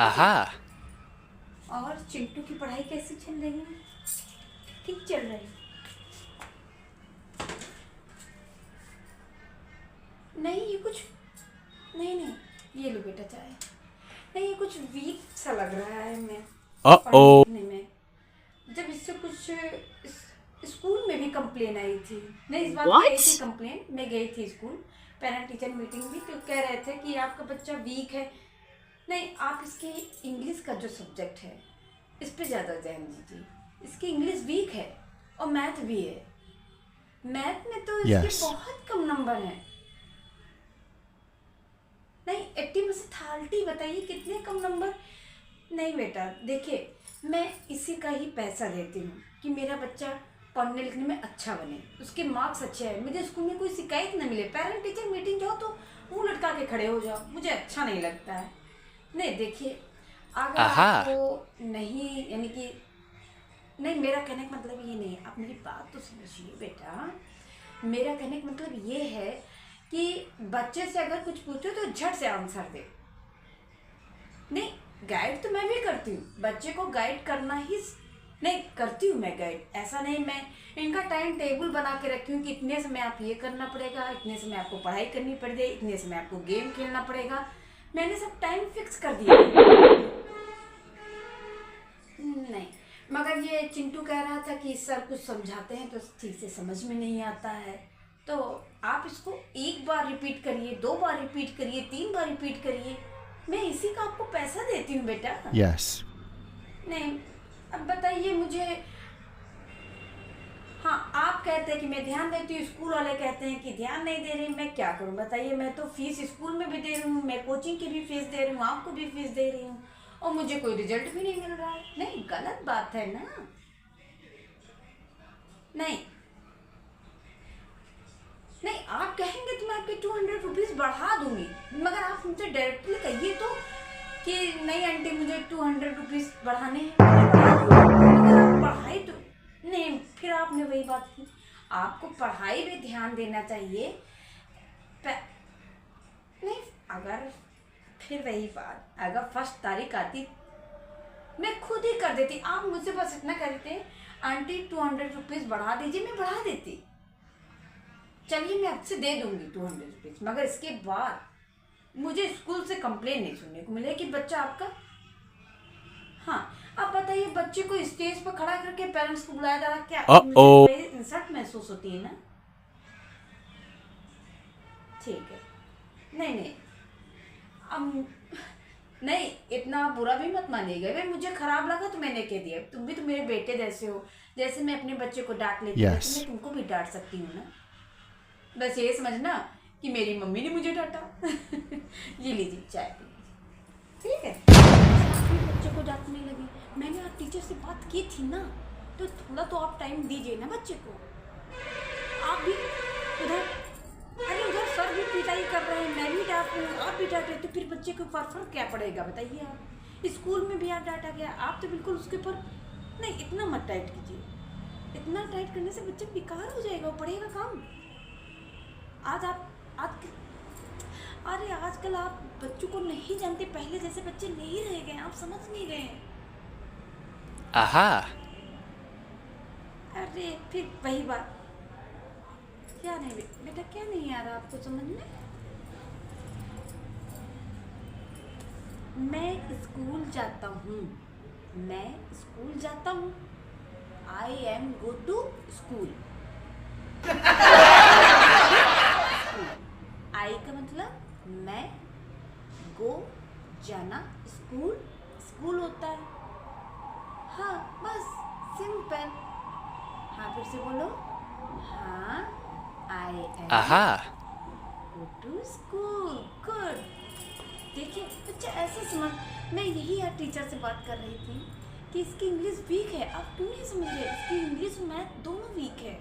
Aha. और चिंटू की पढ़ाई कैसी चल रही है? ठीक चल रही है? नहीं ये कुछ नहीं, ये लो बेटा चाय। नहीं ये कुछ वीक सा लग रहा है मैं पढ़ने Uh-oh. लिखने में। जब इससे कुछ स्कूल में भी कंप्लेन आई थी। नहीं इस बात की आई थी कंप्लेन। मैं गई थी स्कूल पेरेंट टीचर मीटिंग में, तो कह रहे थे कि आपका बच्चा वीक है। नहीं आप इसके इंग्लिश का जो सब्जेक्ट है इस पे ज़्यादा ध्यान दीजिए। इसकी इंग्लिश वीक है और मैथ भी है। मैथ में तो इसके Yes. बहुत कम नंबर हैं। नहीं 80 में से 30 बताइए कितने कम नंबर। नहीं बेटा देखिए मैं इसी का ही पैसा देती हूँ कि मेरा बच्चा पढ़ने लिखने में अच्छा बने, उसके मार्क्स अच्छे आए, मुझे स्कूल में कोई शिकायत न मिले। पेरेंट टीचर मीटिंग जाओ तो मुंह लटका के खड़े हो जाओ, मुझे अच्छा नहीं लगता है। नहीं देखिए अगर Aha. आपको नहीं यानी कि नहीं मेरा कहने का मतलब ये नहीं, आप मेरी बात तो समझिए बेटा। मेरा कहने का मतलब ये है कि बच्चे से अगर कुछ पूछो तो झट से आंसर दे। नहीं गाइड तो मैं भी करती हूँ, बच्चे को गाइड करना ही नहीं करती हूँ मैं गाइड। ऐसा नहीं मैं इनका टाइम टेबल बना के रखी हूँ कि इतने समय आप ये करना पड़ेगा, इतने समय आपको पढ़ाई करनी पड़ेगी, इतने समय आपको गेम खेलना पड़ेगा। मैंने सब टाइम फिक्स कर दिया। नहीं मगर ये चिंटू कह रहा था कि सर कुछ समझाते हैं तो ठीक से समझ में नहीं आता है, तो आप इसको एक बार रिपीट करिए, 2 बार रिपीट करिए, 3 बार रिपीट करिए। मैं इसी का आपको पैसा देती हूँ बेटा। Yes. नहीं अब बताइए मुझे। हाँ आप कहते हैं कि मैं ध्यान देती हूँ, स्कूल वाले कहते हैं कि ध्यान नहीं दे रही। मैं क्या करूँ बताइए? मैं तो फीस स्कूल में भी दे रही हूँ, मैं कोचिंग की भी फीस दे रही हूँ, आपको भी फीस दे रही हूँ और मुझे कोई रिजल्ट भी नहीं मिल रहा है। नहीं गलत बात है ना। नहीं नहीं आप कहेंगे तो मैं आपके 200 रुपीज़ बढ़ा दूंगी, मगर आप मुझे डायरेक्टली कहिए तो कि नहीं आंटी मुझे 200 रुपीज़ बढ़ाने हैं। मगर आप पढ़ाई तो नहीं, फिर आपने वही बात की। आपको पढ़ाई में ध्यान देना चाहिए। नहीं अगर फिर वही बात, अगर फर्स्ट तारीख आती मैं खुद ही कर देती। आप मुझसे बस इतना कह देते आंटी 200 रुपीज़ बढ़ा दीजिए, मैं बढ़ा देती। चलिए मैं आपसे दे दूंगी 200 रुपीज़, मगर इसके बाद मुझे स्कूल से कंप्लेन नहीं सुनने को मिले कि बच्चा आपका। हाँ आप बताइए बच्चे को स्टेज पर खड़ा करके पेरेंट्स को बुलाया जा रहा, क्या मुझे इंसल्ट महसूस होती है ना? ठीक है नहीं अब नहीं इतना बुरा भी मत मानिएगा। भाई मुझे खराब लगा तो मैंने कह दिया। तुम भी तो मेरे बेटे जैसे हो, जैसे मैं अपने बच्चे को डांट लेती हूँ Yes. मैं तुमको भी डांट सकती हूँ ना। बस ये समझना कि मेरी मम्मी ने मुझे डांटा। ये लीजिए चाय पी लीजिए, ठीक है? अपने बच्चे को डांटने लगी। मैंने आज टीचर से बात की थी ना, तो थोड़ा तो आप टाइम दीजिए ना बच्चे को। आप भी उधर अरे उधर सर भी पिटाई कर रहे हैं, मैं भी डांट रही हूँ, आप भी डांट रहे, तो फिर बच्चे के ऊपर फर्क क्या पड़ेगा बताइए? आप स्कूल में भी आप डांटा गया, आप तो बिल्कुल उसके ऊपर नहीं। इतना मत टाइट कीजिए, इतना टाइट करने से बच्चे बेकार हो जाएगा, वो पढ़ेगा काम। आज अरे आजकल आप बच्चों को नहीं जानते, पहले जैसे बच्चे नहीं रह गए, आप समझ नहीं रहे हैं। Aha. अरे फिर वही बात। क्या नहीं बेटा, क्या नहीं आ रहा आपको समझ में? मैं स्कूल जाता हूँ, मैं स्कूल जाता हूँ। I am go to school. I का मतलब मैं, गो जाना, स्कूल स्कूल होता है। हाँ बस सिंपल। हाँ फिर से बोलो। हाँ I am Aha. Go to school. Good. देखिए बच्चा ऐसे समझ। मैं यही यार टीचर से बात कर रही थी कि इसकी इंग्लिश वीक है। आप क्यों नहीं समझ रहे? इसकी इंग्लिश मैथ दोनों वीक है।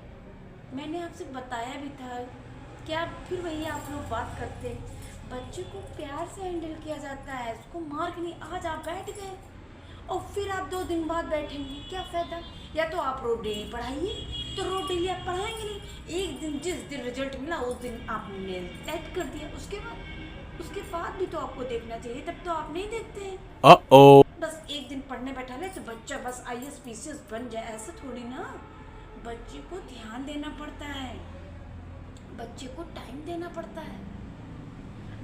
मैंने आपसे बताया भी था। क्या फिर वही आप लोग बात करते? बच्चे को प्यार से हैंडल किया जाता है, उसको मार के नहीं। आज आप बैठ गए और फिर आप 2 दिन बाद बैठेंगे, क्या फ़ायदा? या तो आप रोज डेली पढ़ाइए, तो रोज डेली आप पढ़ाएंगे नहीं। एक दिन जिस दिन रिजल्ट मिला उस दिन आपने टाइट कर दिया, उसके बाद उसके बाद भी तो आपको देखना चाहिए, तब तो आप नहीं देखते हैं। Uh-oh. बस एक दिन पढ़ने बैठा ले तो बच्चा बस आईएएस पीसीएस बन जाए, ऐसा थोड़ी ना। बच्चे को ध्यान देना पड़ता है, बच्चे को टाइम देना पड़ता है।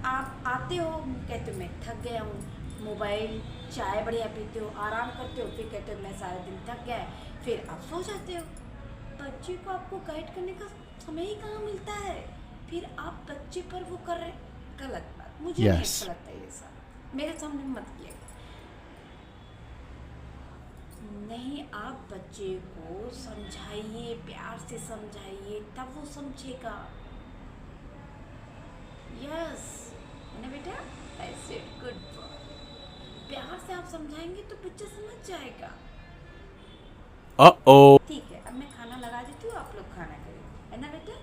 आप आते हो, कहते हो मैं थक गया हूँ, मोबाइल चाय बढ़िया पीते हो, आराम करते हो, फिर कहते हो मैं सारा दिन थक गया है, फिर आप सो जाते हो। बच्चे को आपको गाइड करने का समय ही कहाँ मिलता है, फिर आप बच्चे पर वो कर रहे। गलत बात, मुझे नहीं Yes. अच्छा लगता ये सब, मेरे सामने मत किया। नहीं, आप बच्चे को समझाइए, प्यार से समझाइए, तब वो समझेगा। यस, है ना बेटा? ऐसे गुड बॉय। प्यार से आप समझाएंगे तो बच्चा समझ जाएगा। Uh-oh. ठीक है, अब मैं खाना लगा देती हूँ, आप लोग खाना करेंगे, है ना बेटा?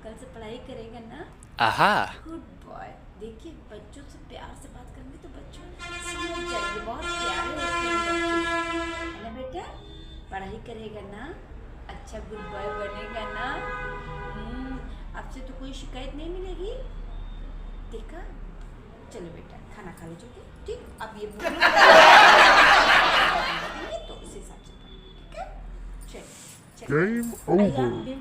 कल से पढ़ाई करेंगे ना? Aha. Good boy. देखिए, बच्चों से प्यार से बात करेंगे तो बच्चों समझ जाएंगे, बहुत प्यारे होते हैं बच्चे, है ना बेटा? पढ़ाई करेगा ना, अच्छा गुड बॉय बनेगा ना। आपसे तो कोई शिकायत नहीं मिलेगी, देखा? चलो बेटा, खाना खा लीजिए, ठीक? अब ये तो इस हिसाब से, ठीक है? चलो, Game आइए, over. आप भी